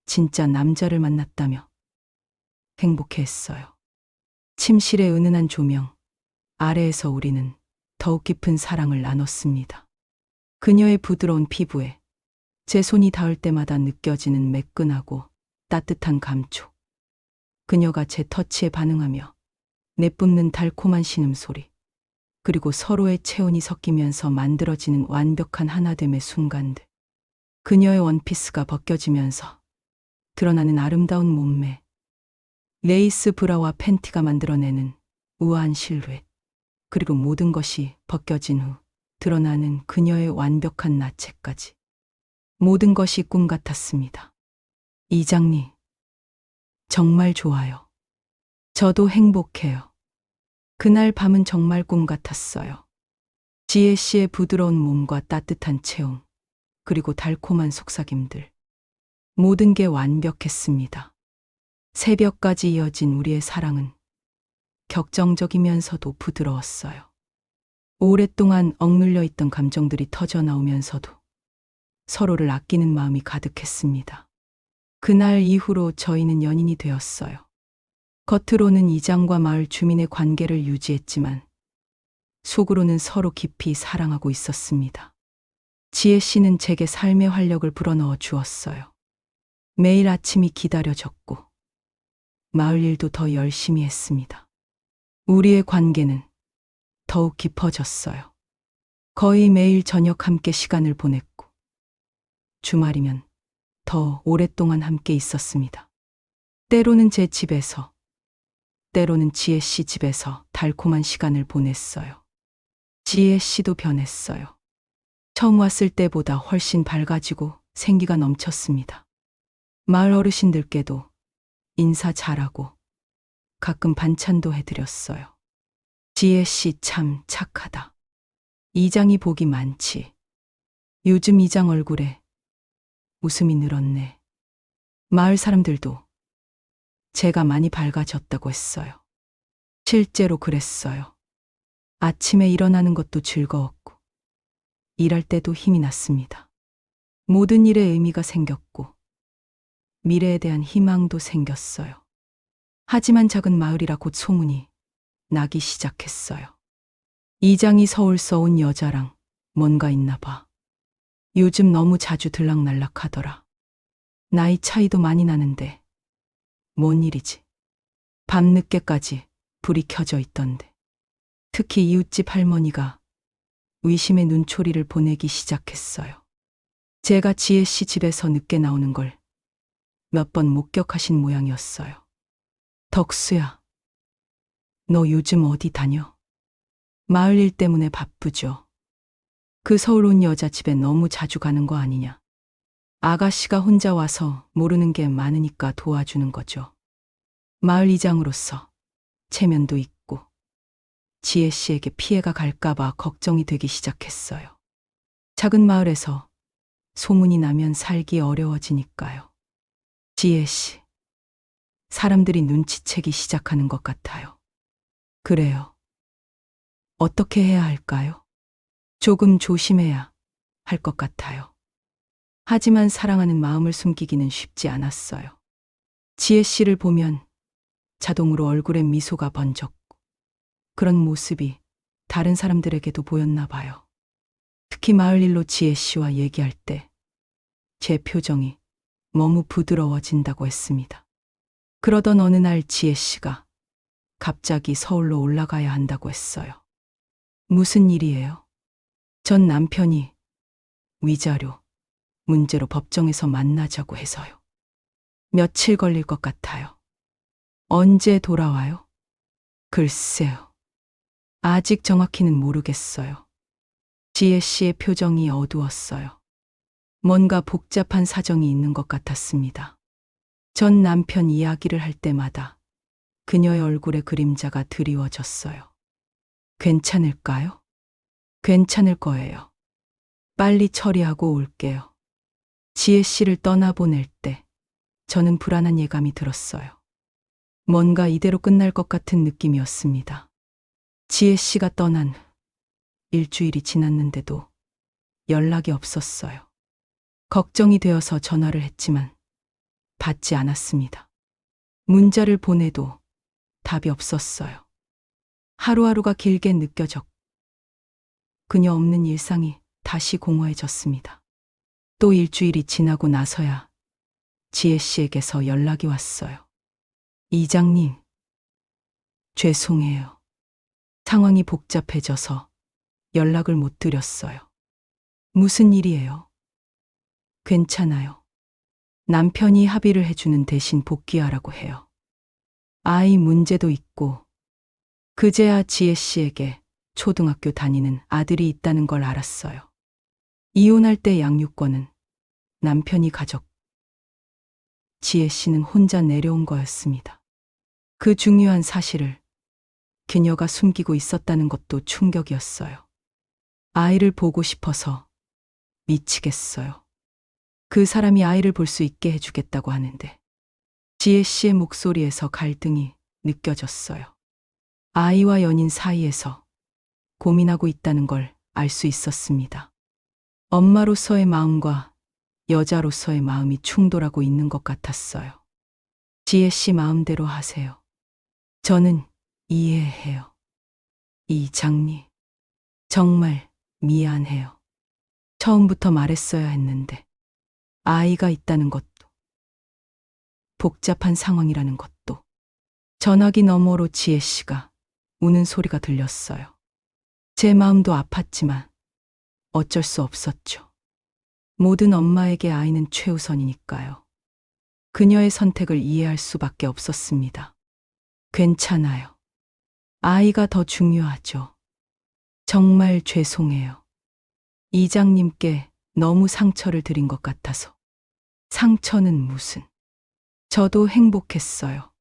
진짜 남자를 만났다며 행복해했어요. 침실의 은은한 조명 아래에서 우리는 더욱 깊은 사랑을 나눴습니다. 그녀의 부드러운 피부에 제 손이 닿을 때마다 느껴지는 매끈하고 따뜻한 감촉. 그녀가 제 터치에 반응하며 내뿜는 달콤한 신음소리. 그리고 서로의 체온이 섞이면서 만들어지는 완벽한 하나됨의 순간들. 그녀의 원피스가 벗겨지면서 드러나는 아름다운 몸매. 레이스 브라와 팬티가 만들어내는 우아한 실루엣. 그리고 모든 것이 벗겨진 후 드러나는 그녀의 완벽한 나체까지. 모든 것이 꿈 같았습니다. 이장님, 정말 좋아요. 저도 행복해요. 그날 밤은 정말 꿈 같았어요. 지혜 씨의 부드러운 몸과 따뜻한 체온, 그리고 달콤한 속삭임들. 모든 게 완벽했습니다. 새벽까지 이어진 우리의 사랑은 격정적이면서도 부드러웠어요. 오랫동안 억눌려 있던 감정들이 터져나오면서도 서로를 아끼는 마음이 가득했습니다. 그날 이후로 저희는 연인이 되었어요. 겉으로는 이장과 마을 주민의 관계를 유지했지만 속으로는 서로 깊이 사랑하고 있었습니다. 지혜 씨는 제게 삶의 활력을 불어넣어 주었어요. 매일 아침이 기다려졌고 마을 일도 더 열심히 했습니다. 우리의 관계는 더욱 깊어졌어요. 거의 매일 저녁 함께 시간을 보냈고 주말이면 더 오랫동안 함께 있었습니다. 때로는 제 집에서, 때로는 지혜 씨 집에서 달콤한 시간을 보냈어요. 지혜 씨도 변했어요. 처음 왔을 때보다 훨씬 밝아지고 생기가 넘쳤습니다. 마을 어르신들께도 인사 잘하고 가끔 반찬도 해드렸어요. 지혜 씨 참 착하다. 이장이 복이 많지. 요즘 이장 얼굴에 웃음이 늘었네. 마을 사람들도 제가 많이 밝아졌다고 했어요. 실제로 그랬어요. 아침에 일어나는 것도 즐거웠고, 일할 때도 힘이 났습니다. 모든 일에 의미가 생겼고, 미래에 대한 희망도 생겼어요. 하지만 작은 마을이라 곧 소문이 나기 시작했어요. 이장이 서울서 온 여자랑 뭔가 있나 봐. 요즘 너무 자주 들락날락 하더라. 나이 차이도 많이 나는데 뭔 일이지? 밤늦게까지 불이 켜져 있던데. 특히 이웃집 할머니가 의심의 눈초리를 보내기 시작했어요. 제가 지혜 씨 집에서 늦게 나오는 걸 몇 번 목격하신 모양이었어요. 덕수야, 너 요즘 어디 다녀? 마을 일 때문에 바쁘죠. 그 서울 온 여자 집에 너무 자주 가는 거 아니냐? 아가씨가 혼자 와서 모르는 게 많으니까 도와주는 거죠. 마을 이장으로서 체면도 있고 지혜 씨에게 피해가 갈까봐 걱정이 되기 시작했어요. 작은 마을에서 소문이 나면 살기 어려워지니까요. 지혜 씨, 사람들이 눈치채기 시작하는 것 같아요. 그래요. 어떻게 해야 할까요? 조금 조심해야 할 것 같아요. 하지만 사랑하는 마음을 숨기기는 쉽지 않았어요. 지혜 씨를 보면 자동으로 얼굴에 미소가 번졌고, 그런 모습이 다른 사람들에게도 보였나 봐요. 특히 마을 일로 지혜 씨와 얘기할 때 제 표정이 너무 부드러워진다고 했습니다. 그러던 어느 날 지혜 씨가 갑자기 서울로 올라가야 한다고 했어요. 무슨 일이에요? 전 남편이 위자료 문제로 법정에서 만나자고 해서요. 며칠 걸릴 것 같아요. 언제 돌아와요? 글쎄요. 아직 정확히는 모르겠어요. 지혜 씨의 표정이 어두웠어요. 뭔가 복잡한 사정이 있는 것 같았습니다. 전 남편 이야기를 할 때마다 그녀의 얼굴에 그림자가 드리워졌어요. 괜찮을까요? 괜찮을 거예요. 빨리 처리하고 올게요. 지혜 씨를 떠나보낼 때 저는 불안한 예감이 들었어요. 뭔가 이대로 끝날 것 같은 느낌이었습니다. 지혜 씨가 떠난 일주일이 지났는데도 연락이 없었어요. 걱정이 되어서 전화를 했지만 받지 않았습니다. 문자를 보내도 답이 없었어요. 하루하루가 길게 느껴졌고 그녀 없는 일상이 다시 공허해졌습니다. 또 일주일이 지나고 나서야 지혜 씨에게서 연락이 왔어요. 이장님, 죄송해요. 상황이 복잡해져서 연락을 못 드렸어요. 무슨 일이에요? 괜찮아요. 남편이 합의를 해주는 대신 복귀하라고 해요. 아이 문제도 있고 그제야 지혜 씨에게 초등학교 다니는 아들이 있다는 걸 알았어요. 이혼할 때 양육권은 남편이 가졌고 지혜 씨는 혼자 내려온 거였습니다. 그 중요한 사실을 그녀가 숨기고 있었다는 것도 충격이었어요. 아이를 보고 싶어서 미치겠어요. 그 사람이 아이를 볼 수 있게 해주겠다고 하는데 지혜 씨의 목소리에서 갈등이 느껴졌어요. 아이와 연인 사이에서 고민하고 있다는 걸 알 수 있었습니다. 엄마로서의 마음과 여자로서의 마음이 충돌하고 있는 것 같았어요. 지혜 씨 마음대로 하세요. 저는 이해해요. 이장님, 정말 미안해요. 처음부터 말했어야 했는데 아이가 있다는 것도 복잡한 상황이라는 것도. 전화기 너머로 지혜 씨가 우는 소리가 들렸어요. 제 마음도 아팠지만 어쩔 수 없었죠. 모든 엄마에게 아이는 최우선이니까요. 그녀의 선택을 이해할 수밖에 없었습니다. 괜찮아요. 아이가 더 중요하죠. 정말 죄송해요. 이장님께 너무 상처를 드린 것 같아서. 상처는 무슨. 저도 행복했어요.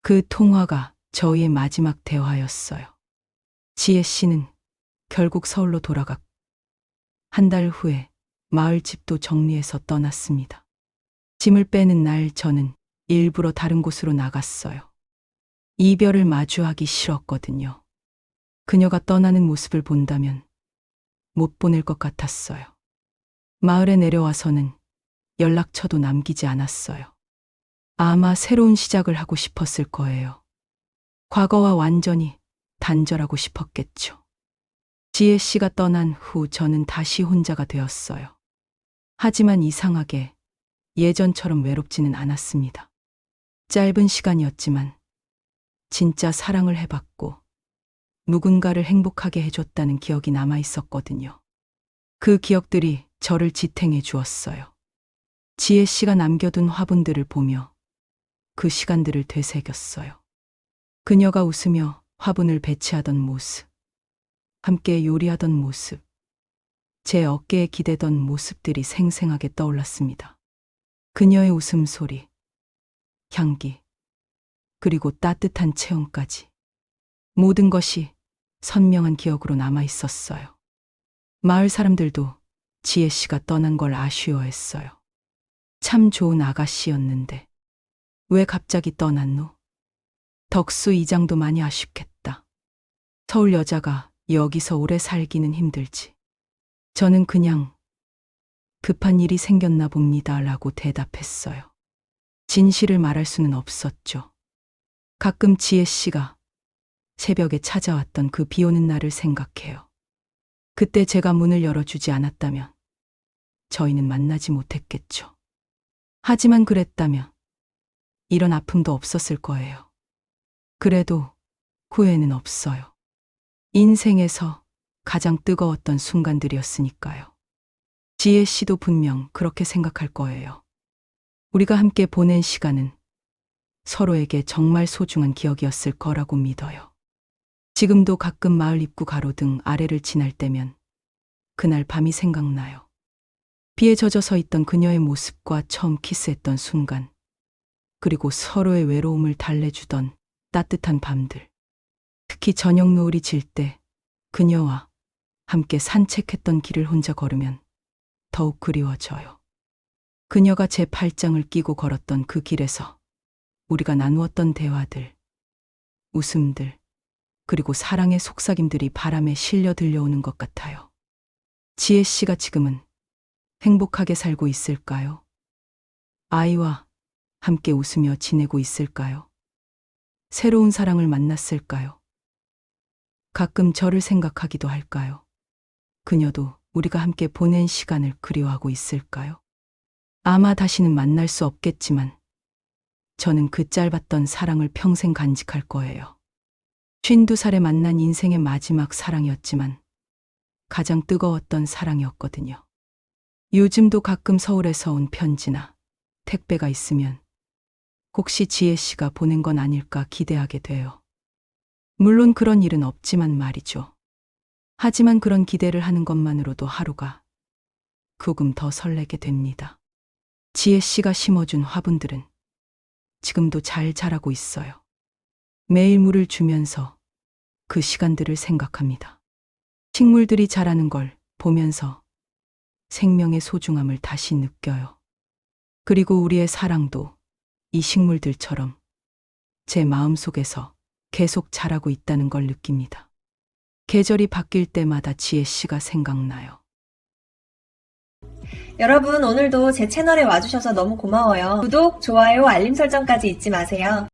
그 통화가 저희의 마지막 대화였어요. 지혜 씨는 결국 서울로 돌아갔고, 한 달 후에 마을 집도 정리해서 떠났습니다. 짐을 빼는 날 저는 일부러 다른 곳으로 나갔어요. 이별을 마주하기 싫었거든요. 그녀가 떠나는 모습을 본다면 못 보낼 것 같았어요. 마을에 내려와서는 연락처도 남기지 않았어요. 아마 새로운 시작을 하고 싶었을 거예요. 과거와 완전히 단절하고 싶었겠죠. 지혜 씨가 떠난 후 저는 다시 혼자가 되었어요. 하지만 이상하게 예전처럼 외롭지는 않았습니다. 짧은 시간이었지만 진짜 사랑을 해봤고 누군가를 행복하게 해줬다는 기억이 남아 있었거든요. 그 기억들이 저를 지탱해 주었어요. 지혜 씨가 남겨둔 화분들을 보며 그 시간들을 되새겼어요. 그녀가 웃으며 화분을 배치하던 모습, 함께 요리하던 모습, 제 어깨에 기대던 모습들이 생생하게 떠올랐습니다. 그녀의 웃음소리, 향기, 그리고 따뜻한 체온까지. 모든 것이 선명한 기억으로 남아 있었어요. 마을 사람들도 지혜 씨가 떠난 걸 아쉬워했어요. 참 좋은 아가씨였는데 왜 갑자기 떠났노? 덕수 이장도 많이 아쉽겠다. 서울 여자가 여기서 오래 살기는 힘들지. 저는 그냥 급한 일이 생겼나 봅니다 라고 대답했어요. 진실을 말할 수는 없었죠. 가끔 지혜 씨가 새벽에 찾아왔던 그 비 오는 날을 생각해요. 그때 제가 문을 열어주지 않았다면 저희는 만나지 못했겠죠. 하지만 그랬다면 이런 아픔도 없었을 거예요. 그래도 후회는 없어요. 인생에서 가장 뜨거웠던 순간들이었으니까요. 지혜 씨도 분명 그렇게 생각할 거예요. 우리가 함께 보낸 시간은 서로에게 정말 소중한 기억이었을 거라고 믿어요. 지금도 가끔 마을 입구 가로등 아래를 지날 때면 그날 밤이 생각나요. 비에 젖어 서 있던 그녀의 모습과 처음 키스했던 순간, 그리고 서로의 외로움을 달래주던 따뜻한 밤들. 특히 저녁 노을이 질 때 그녀와 함께 산책했던 길을 혼자 걸으면 더욱 그리워져요. 그녀가 제 팔짱을 끼고 걸었던 그 길에서 우리가 나누었던 대화들, 웃음들, 그리고 사랑의 속삭임들이 바람에 실려 들려오는 것 같아요. 지혜 씨가 지금은 행복하게 살고 있을까요? 아이와 함께 웃으며 지내고 있을까요? 새로운 사랑을 만났을까요? 가끔 저를 생각하기도 할까요? 그녀도 우리가 함께 보낸 시간을 그리워하고 있을까요? 아마 다시는 만날 수 없겠지만 저는 그 짧았던 사랑을 평생 간직할 거예요. 52살에 만난 인생의 마지막 사랑이었지만 가장 뜨거웠던 사랑이었거든요. 요즘도 가끔 서울에서 온 편지나 택배가 있으면 혹시 지혜 씨가 보낸 건 아닐까 기대하게 돼요. 물론 그런 일은 없지만 말이죠. 하지만 그런 기대를 하는 것만으로도 하루가 조금 더 설레게 됩니다. 지혜 씨가 심어준 화분들은 지금도 잘 자라고 있어요. 매일 물을 주면서 그 시간들을 생각합니다. 식물들이 자라는 걸 보면서 생명의 소중함을 다시 느껴요. 그리고 우리의 사랑도 이 식물들처럼 제 마음속에서 계속 자라고 있다는 걸 느낍니다. 계절이 바뀔 때마다 지혜 씨가 생각나요. 여러분, 오늘도 제 채널에 와주셔서 너무 고마워요. 구독, 좋아요, 알림 설정까지 잊지 마세요.